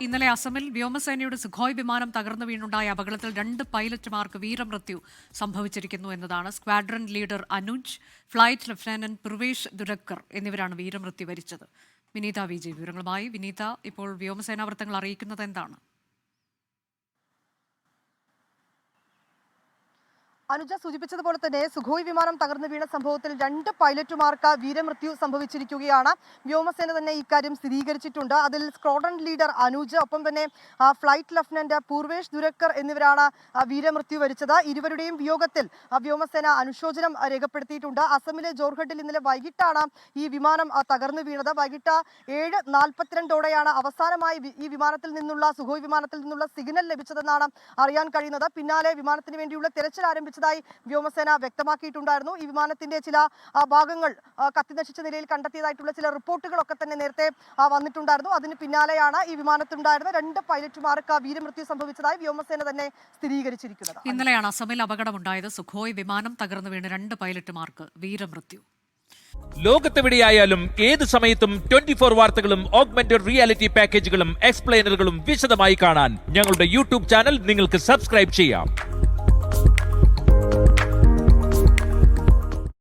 ഇന്നലെ അസമിൽ വ്യോമസേനയുടെ സുഖോയ് വിമാനം തകർന്നു വീണുണ്ടായ അപകടത്തിൽ 2 പൈലറ്റുമാർക്ക് വീരമൃത്യു സംഭവിച്ചിരിക്കുന്നു എന്നതാണ്. Squadron leader Anuj, flight lieutenant Parvesh Durakkar എന്നിവരാണ് വീരമൃത്യു വരിച്ചത്. വിനീത വിജയ് വിവരങ്ങളുമായി. വിനീത, ഇപ്പോൾ വ്യോമസേനാ വൃത്തങ്ങൾ അറിയിക്കുന്നത് എന്താണ്? അനുജ സൂചിപ്പിച്ചതുപോലെ തന്നെ സുഖോയ് വിമാനം തകർന്നു വീണ സംഭവത്തിൽ 2 പൈലറ്റുമാർക്ക് വീരമൃത്യു സംഭവിച്ചിരിക്കുകയാണ്. വ്യോമസേന തന്നെ ഇക്കാര്യം സ്ഥിരീകരിച്ചിട്ടുണ്ട്. അതിൽ സ്ക്വാഡ്രൺ ലീഡർ അനുജ്, ഒപ്പം തന്നെ ഫ്ലൈറ്റ് ലഫ്റ്റനന്റ് പൂർവേഷ് ദുരക്കർ എന്നിവരാണ് വീരമൃത്യു വരിച്ചത്. ഇരുവരുടെയും വിയോഗത്തിൽ വ്യോമസേന അനുശോചനം രേഖപ്പെടുത്തിയിട്ടുണ്ട്. അസമിലെ ജോർഹട്ടിൽ ഇന്നലെ വൈകിട്ടാണ് ഈ വിമാനം തകർന്നു വീണത്. വൈകിട്ട് 7:42 അവസാനമായി ഈ വിമാനത്തിൽ നിന്നുള്ള സുഖോയ് വിമാനത്തിൽ നിന്നുള്ള സിഗ്നൽ ലഭിച്ചതെന്നാണ് അറിയാൻ കഴിയുന്നത്. പിന്നാലെ വിമാനത്തിന് വേണ്ടിയുള്ള തെരച്ചിൽ ആരംഭിച്ചതായി വ്യോമസേന വ്യക്തമാക്കിയിട്ടുണ്ടായിരുന്നു. ഈ വിമാനത്തിന്റെ ചില ഭാഗങ്ങൾ കത്തിനശിച്ച നിലയിൽ കണ്ടെത്തിയതായിട്ടുള്ള ചില റിപ്പോർട്ടുകളൊക്കെ തന്നെ നേരത്തെ വന്നിട്ടുണ്ടായിരുന്നു. അതിന് പിന്നാലെയാണ് ഈ വിമാനത്തിലുണ്ടായിരുന്ന 2 പൈലറ്റുമാർക്ക് വീരമൃത്യു സംഭവിച്ചതായി വ്യോമസേന തന്നെ സ്ഥിരീകരിച്ചിരിക്കുന്നത്. ഇന്നലെയാണ് അസമിൽ അപകടമുണ്ടായത്. സുഖോയ് വിമാനം തകർന്നു വീണ് 2 പൈലറ്റുമാർക്ക് വീരമൃത്യു. ലോകത്തെവിടെയായാലും ഏത് സമയത്തും 24 വാർത്തകളും ഓഗ്മെന്റഡ് റിയാലിറ്റി പാക്കേജുകളും എക്സ്പ്ലെയിനറുകളും വിശദമായി കാണാൻ ഞങ്ങളുടെ യൂട്യൂബ് ചാനൽ നിങ്ങൾക്ക് സബ്സ്ക്രൈബ് ചെയ്യാം.